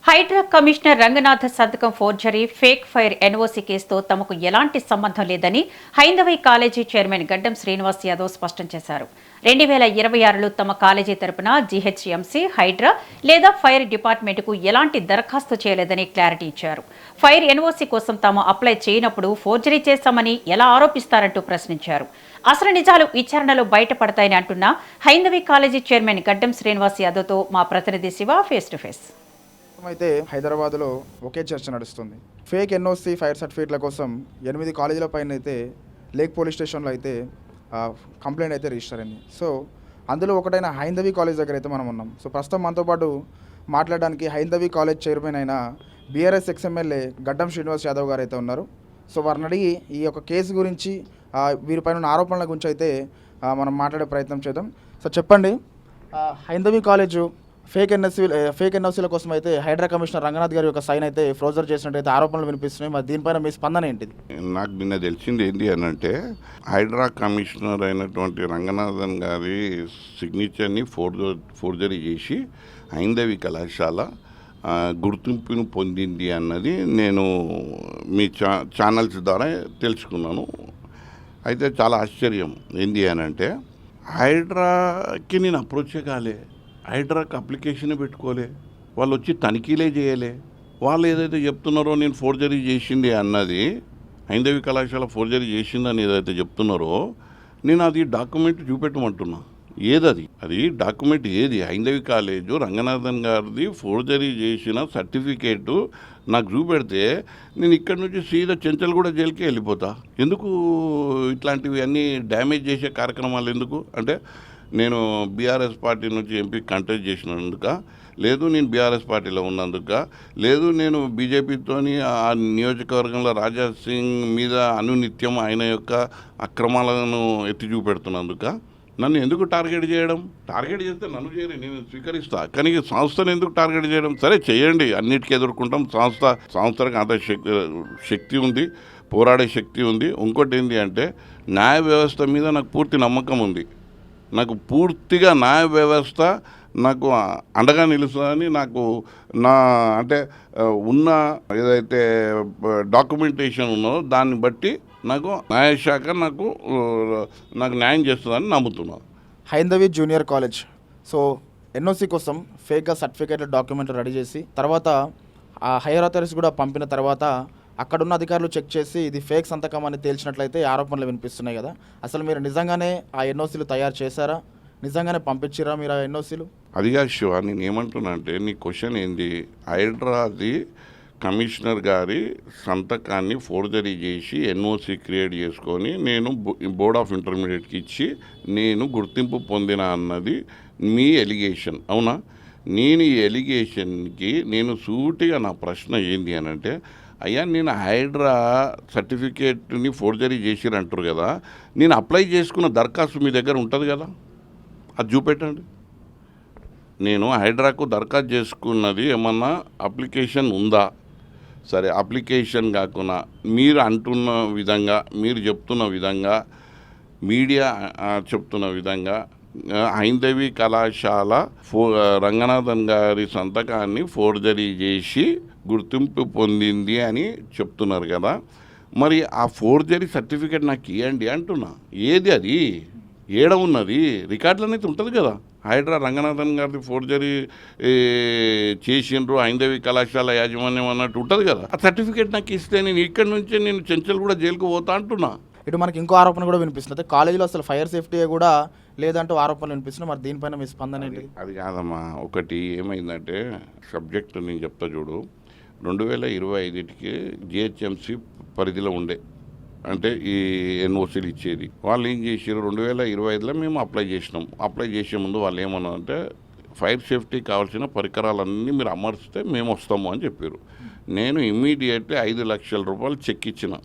Hydraa commissioner Ranganath సంతకం forgery fake fire NOC కేసుతో తమకు ఎలాంటి సంబంధం లేదని హైందవి కాలేజీ చైర్మన్ గడ్డం శ్రీనివాస్ యాదవ్ స్పష్టం చేశారు. 2026లో తమ కాలేజీ తరపున జీహెచ్ఎంసీ, హైడ్రా లేదా ఫైర్ డిపార్ట్మెంట్కు ఎలాంటి దరఖాస్తు చేయలేదని క్లారిటీ ఇచ్చారు. ఫైర్ ఎన్ఓసీ కోసం తాము అప్లై చేయనప్పుడు ఫోర్జరీ చేశామని ఎలా ఆరోపిస్తారంటూ ప్రశ్నించారు. అసలు నిజాలు విచారణలో బయటపడతాయని అంటున్న హైందవి కాలేజీ చైర్మన్ గడ్డం శ్రీనివాస్ యాదవ్తో మా ప్రతినిధి శివ ఫేస్ టు ఫేస్. అయితే హైదరాబాద్లో ఒకే చర్చ నడుస్తుంది. ఫేక్ ఎన్ఓసి ఫైర్ సర్టిఫికేట్ల కోసం 8 కాలేజీల పైన అయితే లేక్ పోలీస్ స్టేషన్లో అయితే కంప్లైంట్ అయితే రిజిస్టర్ అయింది. సో అందులో ఒకటైన హైందవి కాలేజ్ దగ్గర అయితే మనం ఉన్నాం. సో ప్రస్తుతం మనతో పాటు మాట్లాడడానికి హైందవి కాలేజ్ చైర్మన్ అయిన బీఆర్ఎస్ ఎక్స్ఎమ్మెల్యే గడ్డం శ్రీనివాస్ యాదవ్ గారు అయితే ఉన్నారు. సో వారిని అడిగి ఈ యొక్క కేసు గురించి వీరిపైన ఉన్న ఆరోపణల గురించి అయితే మనం మాట్లాడే ప్రయత్నం చేద్దాం. సో చెప్పండి, హైందవి కాలేజు ఫేక్ ఎన్ఓసీల కోసం అయితే హైడ్రా కమిషనర్ రంగనాథ్ గారి యొక్క సైన్ అయితే ఫ్రోజర్ చేసినట్టయితే ఆరోపణలు వినిపిస్తున్నాయి. మరి దీనిపైన మీ స్పందన ఏంటిది? నాకు నిన్న తెలిసింది ఏంటి అని అంటే, హైడ్రా కమిషనర్ అయినటువంటి రంగనాథన్ గారి సిగ్నేచర్ని ఫోర్జరీ చేసి హైందవి కళాశాల గుర్తింపును పొందింది అన్నది నేను మీ ఛానల్స్ ద్వారా తెలుసుకున్నాను. అయితే చాలా ఆశ్చర్యం ఏంటి అని అంటే, హైడ్రాకి నేను అప్రోచ్ కాలే, హైడ్రాకి అప్లికేషన్ పెట్టుకోలే, వాళ్ళు వచ్చి తనిఖీలే చేయలే. వాళ్ళు ఏదైతే చెప్తున్నారో నేను ఫోర్జరీ చేసింది అన్నది, హైందవి కళాశాల ఫోర్జరీ చేసిందని ఏదైతే చెప్తున్నారో, నేను అది డాక్యుమెంట్ చూపెట్టమంటున్నా. ఏదది అది డాక్యుమెంట్ ఏది? హైందవి కాలేజు రంగనాథన్ గారిది ఫోర్జరీ చేసిన సర్టిఫికేటు నాకు చూపెడితే నేను ఇక్కడి నుంచి సీదా చెంచల్గూడ జైలుకి వెళ్ళిపోతా. ఎందుకు ఇట్లాంటివి అన్నీ డ్యామేజ్ చేసే కార్యక్రమాలు ఎందుకు? అంటే నేను బీఆర్ఎస్ పార్టీ నుంచి ఎంపీ కంటెస్ట్ చేసినందుక, లేదు నేను బీఆర్ఎస్ పార్టీలో ఉన్నందుక, లేదు నేను బీజేపీతోని ఆ నియోజకవర్గంలో రాజా సింగ్ మీద అనునిత్యం ఆయన యొక్క అక్రమాలను ఎత్తి చూపెడుతున్నందుక నన్ను ఎందుకు టార్గెట్ చేయడం? టార్గెట్ చేస్తే నన్ను చేయరు, నేను స్వీకరిస్తా. కానీ సంస్థను ఎందుకు టార్గెట్ చేయడం? సరే చేయండి, అన్నిటికీ ఎదుర్కొంటాం. సంస్థలకు అంత శక్తి ఉంది, పోరాడే శక్తి ఉంది. ఇంకోటి ఏంటి అంటే, న్యాయ వ్యవస్థ మీద నాకు పూర్తి నమ్మకం ఉంది. నాకు పూర్తిగా న్యాయ వ్యవస్థ నాకు అండగా నిలుస్తుందని నాకు అంటే ఉన్న ఏదైతే డాక్యుమెంటేషన్ ఉన్నదో దాన్ని బట్టి నాకు న్యాయశాఖ నాకు న్యాయం చేస్తుందని నమ్ముతున్నాను. Haindavi junior college so NOC కోసం ఫేక్గా సర్టిఫికేట్ డాక్యుమెంట్ రెడీ చేసి తర్వాత ఆ హైయర్ అథారిటీస్ కూడా పంపిన తర్వాత అక్కడున్న అధికారులు చెక్ చేసి ఇది ఫేక్ సంతకం అని తేల్చినట్లయితే ఆరోపణలు వినిపిస్తున్నాయి కదా. అసలు మీరు నిజంగానే ఆ ఎన్ఓసీలు తయారు చేశారా? నిజంగానే పంపించారా మీరు ఆ ఎన్ఓసీలు? అదిగా శివ, నేను ఏమంటున్నా అంటే, నీ క్వశ్చన్ ఏంది? హైడ్రాది కమిషనర్ గారి సంతకాన్ని ఫోర్జరీ చేసి ఎన్ఓసి క్రియేట్ చేసుకొని నేను బోర్డ్ ఆఫ్ ఇంటర్మీడియట్కి ఇచ్చి నేను గుర్తింపు పొందిన అన్నది మీ ఎలిగేషన్, అవునా? నేను ఈ ఎలిగేషన్కి నేను సూటిగా నా ప్రశ్న ఏంది అని అంటే, అయ్యా నేను హైడ్రా సర్టిఫికేట్ని ఫోర్జరీ చేసిరంటారు కదా, నేను అప్లై చేసుకున్న దరఖాస్తు మీ దగ్గర ఉంటుంది కదా, అది చూపెట్టండి. నేను హైడ్రాకు దరఖాస్తు చేసుకున్నది ఏమన్నా అప్లికేషన్ ఉందా? సరే, అప్లికేషన్ కాకుండా మీరు అంటున్న విధంగా, మీరు చెప్తున్న విధంగా, మీడియా చెప్తున్న విధంగా హైందవి కళాశాల రంగనాథన్ గారి సంతకాన్ని ఫోర్జరీ చేసి గుర్తింపు పొందింది అని చెప్తున్నారు కదా. మరి ఆ ఫోర్జరీ సర్టిఫికేట్ నాకు ఇవ్వండి అంటున్నా. ఏది అది? ఏడ ఉన్నది? రికార్డులు అనేది ఉంటుంది కదా. హైడ్రా రంగనాథన్ గారిది ఫోర్జరీ చేసిండ్రు హైందవి కళాశాల యాజమాన్యం అన్నట్టు ఉంటుంది కదా. ఆ సర్టిఫికేట్ నాకు ఇస్తే నేను ఇక్కడి నుంచే నేను చెంచల్ కూడా జైలుకు పోతా అంటున్నా. ఇటు మనకి ఇంకో ఆరోపణ కూడా వినిపిస్తుంది, కాలేజీలో అసలు ఫైర్ సేఫ్టీ కూడా లేదంటూ ఆరోపణలు వినిపిస్తున్నాయి. మరి దీనిపైన మీ స్పందన ఏంటి? అది కాదమ్మా, ఒకటి ఏమైందంటే సబ్జెక్ట్ నేను చెప్తా చూడు. 2025కి జిహెచ్ఎంసీ పరిధిలో ఉండే, అంటే ఈ ఎన్ఓసీలు ఇచ్చేది. వాళ్ళు ఏం చేసారు, 2025లో మేము అప్లై చేసినాం. అప్లై చేసే ముందు వాళ్ళు ఏమన్నారంటే, ఫైర్ సేఫ్టీ కావాల్సిన పరికరాలన్నీ మీరు అమర్చితే మేము వస్తాము అని చెప్పారు. నేను ఇమ్మీడియట్లీ 5 లక్షల రూపాయలు చెక్ ఇచ్చిన.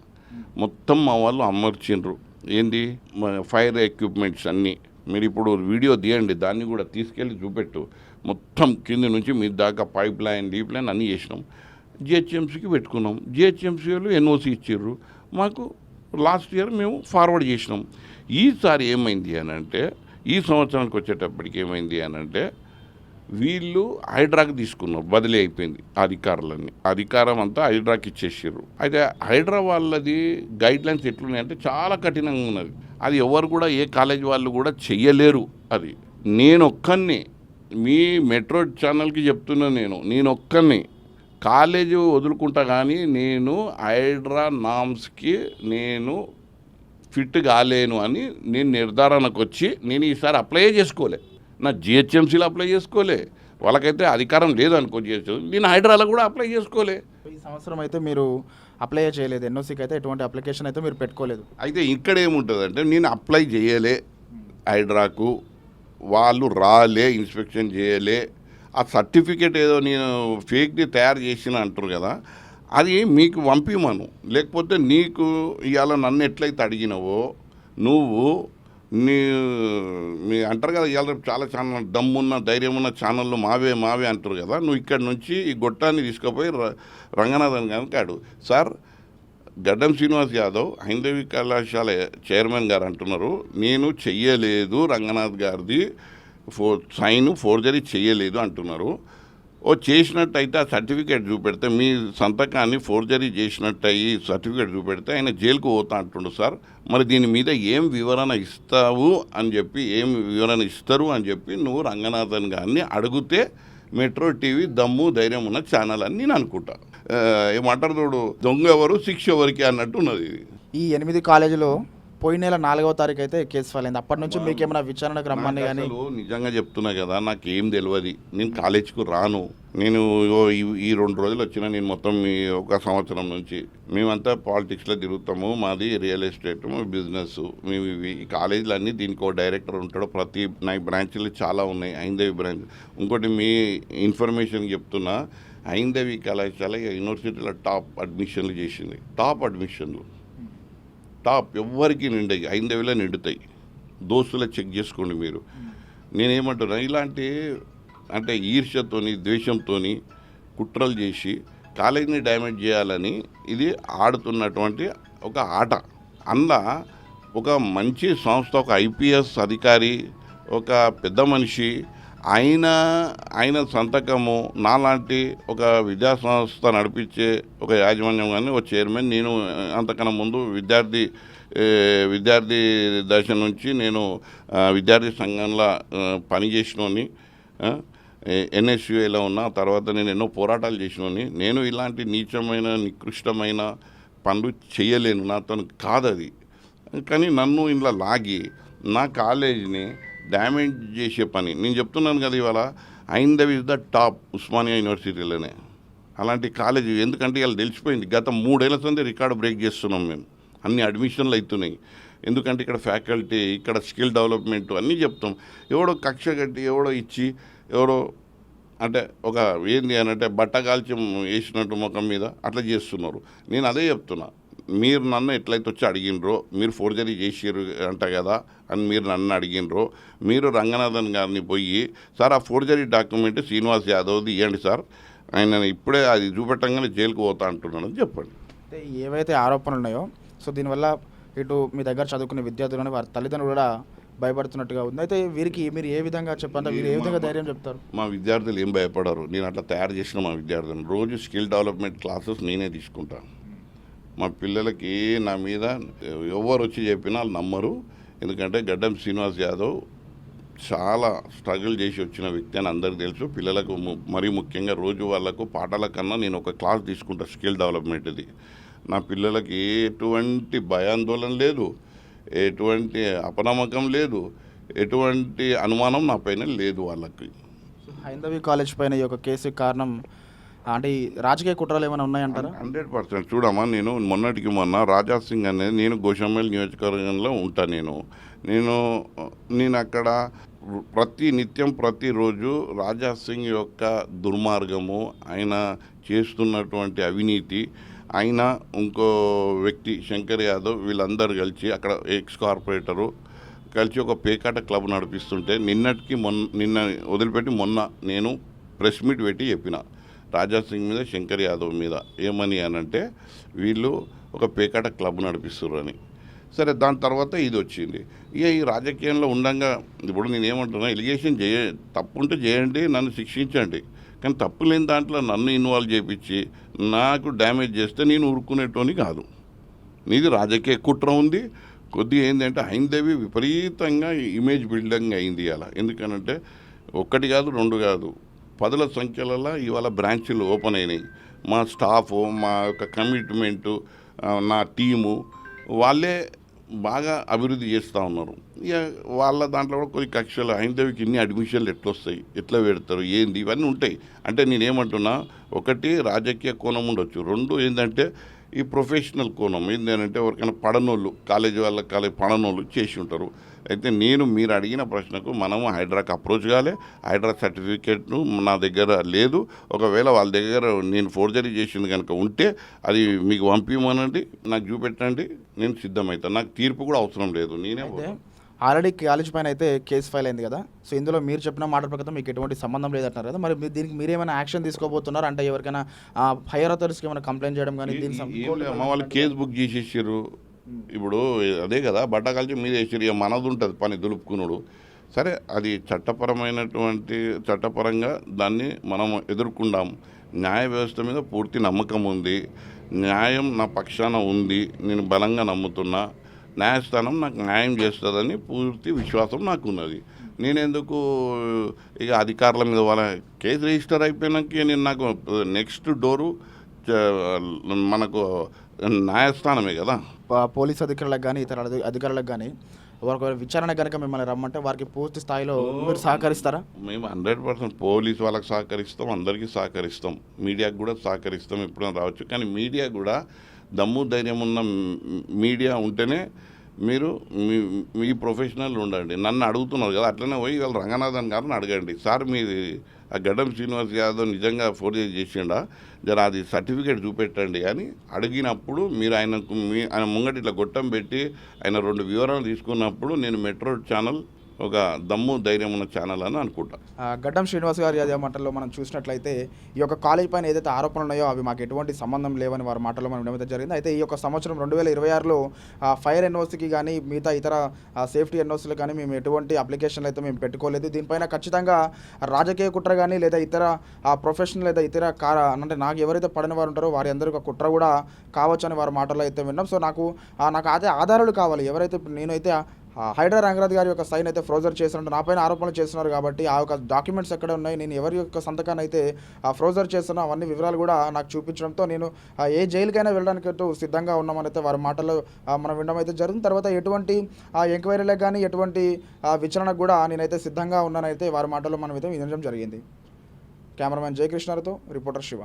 మొత్తం మా వాళ్ళు అమర్చిండ్రు. ఏంది ఫైర్ ఎక్విప్మెంట్స్ అన్నీ. మీరు ఇప్పుడు వీడియో తీయండి, దాన్ని కూడా తీసుకెళ్ళి చూపెట్టు. మొత్తం కింది నుంచి మీ దాకా పైప్ లైన్, డీప్ లైన్ అన్నీ చేసినాం. జిహెచ్ఎంసీకి పెట్టుకున్నాం. జిహెచ్ఎంసీ వాళ్ళు ఎన్ఓసీ ఇచ్చారు మాకు. లాస్ట్ ఇయర్ మేము ఫార్వర్డ్ చేసినాం. ఈసారి ఏమైంది అని అంటే, ఈ సంవత్సరానికి వచ్చేటప్పటికి ఏమైంది అని అంటే, వీళ్ళు హైడ్రాకి తీసుకున్నారు, బదిలీ అయిపోయింది అధికారులన్నీ, అధికారం అంతా హైడ్రాకి ఇచ్చేసారు. అయితే హైడ్రా వాళ్ళది గైడ్లైన్స్ ఎట్లున్నాయంటే చాలా కఠినంగా ఉన్నది. అది ఎవరు కూడా ఏ కాలేజ్ వాళ్ళు కూడా చెయ్యలేరు. అది నేను ఒక్కడిని మీ మెట్రో ఛానల్కి చెప్తున్నా, నేను ఒక్కడిని కాలేజీ వదులుకుంటా కానీ నేను హైడ్రా నామ్స్కి నేను ఫిట్ కాలేను అని నేను నిర్ధారణకు వచ్చి నేను ఈసారి అప్లై చేసుకోలే. నా జిహెచ్ఎంసీలో అప్లై చేసుకోలే, వాళ్ళకైతే అధికారం లేదు అనుకో చేయొచ్చు, నేను హైడ్రాలో కూడా అప్లై చేసుకోలే. ఈ సంవత్సరం అయితే మీరు అప్లై చేయలేదు, ఎన్ఓసికి అయితే ఎటువంటి అప్లికేషన్ అయితే మీరు పెట్టుకోలేదు. అయితే ఇక్కడ ఏముంటుందంటే నేను అప్లై చేయలే హైడ్రాకు, వాళ్ళు రాలే, ఇన్స్పెక్షన్ చేయలే, ఆ సర్టిఫికేట్ ఏదో నేను ఫేక్ది తయారు చేసిన అంటారు కదా, అది మీకు పంపిమను. లేకపోతే నీకు ఇవాళ నన్ను ఎట్లయితే అడిగినావో నువ్వు మీ అంటారు కదా, ఇవాళ చాలా ఛానల్ దమ్మున్న ధైర్యం ఉన్న ఛానళ్ళు మావే అంటారు కదా, నువ్వు ఇక్కడ నుంచి ఈ గొట్టాన్ని తీసుకుపోయి రంగనాథన్ గారికి అడుగు. సార్, గడ్డం శ్రీనివాస్ యాదవ్ హైందవి కళాశాల చైర్మన్ గారు అంటున్నారు నేను చెయ్యలేదు, రంగనాథ్ గారిది సైన్ ఫోర్జరీ చెయ్యలేదు అంటున్నారు. చేసినట్టయితే ఆ సర్టిఫికేట్ చూపెడితే, మీ సంతకాన్ని ఫోర్జరీ చేసినట్టు అయ్యి సర్టిఫికేట్ చూపెడితే ఆయన జైలుకు పోతా అంటుండు సార్. మరి దీని మీద ఏం వివరణ ఇస్తావు అని చెప్పి, ఏం వివరణ ఇస్తారు అని చెప్పి నువ్వు రంగనాథన్ గారిని అడిగితే మెట్రో టీవీ దమ్ము ధైర్యం ఉన్న ఛానల్ అని నేను అనుకుంటా. ఏమంటారు చూడు, దొంగ ఎవరు శిక్ష ఎవరికి అన్నట్టు ఉన్నది. ఈ 8 కాలేజీలో పోయిన నెల 4వ తారీఖు అయితే కేసు ఫైల్ అయింది. అప్పటి నుంచి మీకు ఏమైనా విచారణకు రమ్మని కానీ? నిజంగా చెప్తున్నా కదా, నాకేం తెలియదు, నేను కాలేజీకు రాను. నేను ఈ 2 రోజులు వచ్చినా, నేను మొత్తం ఒక సంవత్సరం నుంచి మేమంతా పాలిటిక్స్లో తిరుగుతాము, మాది రియల్ ఎస్టేట్ బిజినెస్. మేము ఈ కాలేజీలు అన్నీ దీనికి ఒక డైరెక్టర్ ఉంటాడు, ప్రతి నా బ్రాంచ్లు చాలా ఉన్నాయి, హైందవి బ్రాంచ్. ఇంకోటి మీ ఇన్ఫర్మేషన్ చెప్తున్నా, హైందవి కళాశాల యూనివర్సిటీలో టాప్ అడ్మిషన్లు చేసింది. టాప్ ఎవ్వరికి నిండాయి, హైందవిలో నిండుతాయి. దోస్తులే చెక్ చేసుకోండి మీరు. నేనేమంటున్నా, ఇలాంటి అంటే ఈర్ష్యతోని ద్వేషంతోని కుట్రలు చేసి కాలేజీని డ్యామేజ్ చేయాలని ఇది ఆడుతున్నటువంటి ఒక ఆట. అందులో ఒక మంచి సంస్థ, ఒక ఐపీఎస్ అధికారి, ఒక పెద్ద మనిషి, ఆయన సంతకము, నాలాంటి ఒక విద్యా సంస్థ నడిపించే ఒక యాజమాన్యం కానీ ఒక చైర్మన్. నేను అంతకన్నా ముందు విద్యార్థి దశ నుంచి నేను విద్యార్థి సంఘంలో పనిచేసినోని, ఎన్ఎస్యుఏలో ఉన్న తర్వాత నేను ఎన్నో పోరాటాలు చేసినోని. నేను ఇలాంటి నీచమైన నికృష్టమైన పనులు చేయలేను, నాతో కాదు అది. కానీ నన్ను ఇంట్లో లాగి నా కాలేజీని డ్యామేజ్ చేసే పని నేను చెప్తున్నాను కదా. ఇవాళ Haindavi is the top Osmania యూనివర్సిటీలోనే అలాంటి కాలేజీ. ఎందుకంటే ఇవాళ తెలిసిపోయింది, గత 3 ఏళ్ల సంది రికార్డు బ్రేక్ చేస్తున్నాం మేము. అన్ని అడ్మిషన్లు అవుతున్నాయి. ఎందుకంటే ఇక్కడ ఫ్యాకల్టీ, ఇక్కడ స్కిల్ డెవలప్మెంట్ అన్నీ చెప్తాం. ఎవడో కక్ష కట్టి ఎవడో ఇచ్చి ఎవడో అంటే ఒక ఏంది అని అంటే బట్టగాల్చి వేసినట్టు ముఖం మీద అట్లా చేస్తున్నారు. నేను అదే చెప్తున్నా, మీరు నన్ను ఎట్లయితే వచ్చి అడిగినరో, మీరు ఫోర్జరీ చేసారు అంట కదా అని మీరు నన్ను అడిగినరో, మీరు రంగనాథన్ గారిని పోయి సార్ ఆ ఫోర్జరీ డాక్యుమెంట్ శ్రీనివాస్ యాదవ్ది ఇవ్వండి సార్, ఆయన ఇప్పుడే అది చూపెట్టంగానే జైలుకు పోతా అంటున్నాను అని చెప్పండి. అంటే ఏవైతే ఆరోపణలు ఉన్నాయో, సో దీనివల్ల ఇటు మీ దగ్గర చదువుకునే విద్యార్థులని వారి తల్లిదండ్రులు కూడా భయపడుతున్నట్టుగా ఉంది. అయితే వీరికి మీరు ఏ విధంగా చెప్పంటే, మీరు ఏ విధంగా ధైర్యం చెప్తారు? మా విద్యార్థులు ఏం భయపడరు. నేను అట్లా తయారు చేసిన మా విద్యార్థులను రోజు స్కిల్ డెవలప్మెంట్ క్లాసెస్ నేనే తీసుకుంటాను. మా పిల్లలకి నా మీద ఎవరు వచ్చి చెప్పినా వాళ్ళు నమ్మరు. ఎందుకంటే గడ్డం శ్రీనివాస్ యాదవ్ చాలా స్ట్రగుల్ చేసి వచ్చిన వ్యక్తి అని అందరికీ తెలుసు. పిల్లలకు మరీ ముఖ్యంగా రోజు వాళ్ళకు పాఠాల కన్నా నేను ఒక క్లాస్ తీసుకుంటా స్కిల్ డెవలప్మెంట్ది. నా పిల్లలకి ఎటువంటి భయాందోళన లేదు, ఎటువంటి అపనమ్మకం లేదు, ఎటువంటి అనుమానం నా పైన లేదు వాళ్ళకి. హైందవి కాలేజ్ పైన ఈ యొక్క కేసు కారణం అంటే ఈ రాజకీయ కుట్రలు ఏమైనా ఉన్నాయంటారా? 100% చూడమ్మా, నేను మొన్నటికి మొన్న రాజా సింగ్ అనేది, నేను గోషామల్ నియోజకవర్గంలో ఉంటాను. నేను అక్కడ నిత్యం ప్రతిరోజు రాజా సింగ్ యొక్క దుర్మార్గము, ఆయన చేస్తున్నటువంటి అవినీతి, ఆయన ఇంకో వ్యక్తి శంకర్ యాదవ్ వీళ్ళందరూ కలిసి అక్కడ ఎక్స్ కార్పొరేటరు కలిసి ఒక పేకాట క్లబ్ నడిపిస్తుంటే నిన్న వదిలిపెట్టి మొన్న నేను ప్రెస్ మీట్ పెట్టి చెప్పిన రాజా సింగ్ మీద, శంకర్ యాదవ్ మీద ఏమని అనంటే వీళ్ళు ఒక పేకాట క్లబ్ నడిపిస్తున్నారు అని. సరే దాని తర్వాత ఇది వచ్చింది. ఇక ఈ రాజకీయంలో ఉండంగా ఇప్పుడు నేనేమంటున్నా, ఎలిగేషన్ తప్పు ఉంటే చేయండి, నన్ను శిక్షించండి, కానీ తప్పు లేని దాంట్లో నన్ను ఇన్వాల్వ్ చేయించి నాకు డ్యామేజ్ చేస్తే నేను ఊరుకునేటోని కాదు. నీది రాజకీయ కుట్ర ఉంది. కొద్దిగా ఏంటంటే హైందవి విపరీతంగా ఇమేజ్ బిల్డింగ్ అయింది అలా. ఎందుకనంటే ఒక్కటి కాదు, రెండు కాదు, 10ల సంఖ్యలలో ఇవాళ బ్రాంచ్లు ఓపెన్ అయినాయి. మా స్టాఫ్, మా యొక్క కమిట్మెంటు, నా టీము వాళ్ళే బాగా అభివృద్ధి చేస్తూ ఉన్నారు. ఇక వాళ్ళ దాంట్లో కూడా కొన్ని కక్షలు, హైందవికి ఇన్ని అడ్మిషన్లు ఎట్లొస్తాయి, ఎట్లా పెడతారు, ఏంది, ఇవన్నీ ఉంటాయి. అంటే నేనేమంటున్నా, ఒకటి రాజకీయ కోణం ఉండొచ్చు, రెండు ఏంటంటే ఈ ప్రొఫెషనల్ కోణం ఏంటంటే ఎవరికైనా పడనోళ్ళు, కాలేజీ పడనోళ్ళు చేసి ఉంటారు. అయితే మీరు అడిగిన ప్రశ్నకు మనము హైడ్రాకి అప్రోచ్ కాలే. హైడ్రా సర్టిఫికేట్ను నా దగ్గర లేదు. ఒకవేళ వాళ్ళ దగ్గర నేను ఫోర్జరీ చేసింది కనుక ఉంటే అది మీకు పంపించమనండి, నాకు చూపెట్టండి, నేను సిద్ధమవుతాను. నాకు తీర్పు కూడా అవసరం లేదు. నేనే ఆల్రెడీ కాలేజ్ పైన అయితే కేసు ఫైల్ అయింది కదా, సో ఇందులో మీరు చెప్పిన మాట ప్రకారం మీకు ఎటువంటి సంబంధం లేదంటున్నారు కదా, మరి దీనికి మీరేమైనా యాక్షన్ తీసుకోబోతున్నారు అంటే ఎవరికైనా హైయర్ అథారిటీస్కి ఏమైనా కంప్లైంట్ చేయడం కానీ మా వాళ్ళు కేసు బుక్ చేసేసారు. ఇప్పుడు అదే కదా, బట్ట కలిసి మీద వేసారు. ఇక మనది ఉంటుంది పని దులుపుకున్నాడు. సరే, అది చట్టపరంగా దాన్ని మనం ఎదుర్కొంటాం. న్యాయ వ్యవస్థ మీద పూర్తి నమ్మకం ఉంది. న్యాయం నా పక్షాన ఉంది. నేను బలంగా నమ్ముతున్నా. న్యాయస్థానం నాకు న్యాయం చేస్తుందని పూర్తి విశ్వాసం నాకు ఉన్నది. నేనెందుకు ఇక అధికారుల మీద వాళ్ళ కేసు రిజిస్టర్ అయిపోయినాక నాకు నెక్స్ట్ డోరు మనకు న్యాయస్థానమే కదా. పోలీస్ అధికారులకు కానీ ఇతర అధికారులకు కానీ వారికి విచారణ కనుక మిమ్మల్ని రమ్మంటే వారికి పూర్తి స్థాయిలో మీరు సహకరిస్తారా? మేము 100% పోలీస్ వాళ్ళకి సహకరిస్తాం, అందరికీ సహకరిస్తాం, మీడియాకు కూడా సహకరిస్తాం, ఎప్పుడైనా రావచ్చు. కానీ మీడియా కూడా దమ్ము ధైర్యం ఉన్న మీడియా ఉంటేనే మీరు మీ ప్రొఫెషనల్ ఉండండి. నన్ను అడుగుతున్నారు కదా, అట్లనే పోయి వాళ్ళు రంగనాథన్ గారిని అడగండి, సార్ మీది ఆ గడ్డం శ్రీనివాస్ యాదవ్ నిజంగా ఫోర్జరీ చేసిండా, జర అది సర్టిఫికేట్ చూపెట్టండి అని అడిగినప్పుడు మీరు ఆయన ముంగటి ఇట్లా గొట్టం పెట్టి ఆయన 2 వివరాలు తీసుకున్నప్పుడు నేను మెట్రో ఛానల్ ఒక దమ్ము ధైర్యం ఉన్న ఛానల్ అని అనుకుంటా. గడ్డం శ్రీనివాస్ గారి అదే మాటల్లో మనం చూసినట్లయితే ఈ యొక్క కాలేజ్ పైన ఏదైతే ఆరోపణలు ఉన్నాయో అవి మాకు ఎటువంటి సంబంధం లేవని వారి మాటల్లో మనం వినడం జరిగింది. అయితే ఈ యొక్క సంవత్సరం 2026లో ఫైర్ ఎన్ఓసికి కానీ మిగతా ఇతర సేఫ్టీ ఎన్ఓసీలు కానీ మేము ఎటువంటి అప్లికేషన్లు అయితే మేము పెట్టుకోలేదు. దీనిపైన ఖచ్చితంగా రాజకీయ కుట్ర కానీ లేదా ఇతర ప్రొఫెషనల్ లేదా ఇతర అంటే నాకు ఎవరైతే పడిన వారు ఉంటారో వారి అందరికీ ఒక కుట్ర కూడా కావచ్చు అని వారి మాటల్లో అయితే విన్నాం. సో నాకు అదే ఆధారాలు కావాలి. ఎవరైతే నేనైతే హైడ్రా రంగరాజ్ గారి యొక్క సైన్ అయితే ఫ్రోజర్ చేస్తున్నట్టు నా పైన ఆరోపణలు చేస్తున్నారు కాబట్టి ఆ యొక్క డాక్యుమెంట్స్ ఎక్కడ ఉన్నాయి, నేను ఎవరి యొక్క సంతకాన్ని అయితే ఫ్రోజర్ చేస్తున్నా అవన్నీ వివరాలు కూడా నాకు చూపించడంతో నేను ఏ జైలుకైనా వెళ్ళడానికి సిద్ధంగా ఉన్నామని అయితే వారి మాటల్లో మనం వినడం అయితే జరుగుతుంది. తర్వాత ఎటువంటి ఎంక్వైరీలకు కానీ ఎటువంటి విచారణకు కూడా నేనైతే సిద్ధంగా ఉన్నానైతే వారి మాటల్లో మనం అయితే వినడం జరిగింది. కెమెరామెన్ జయకృష్ణతో రిపోర్టర్ శివ.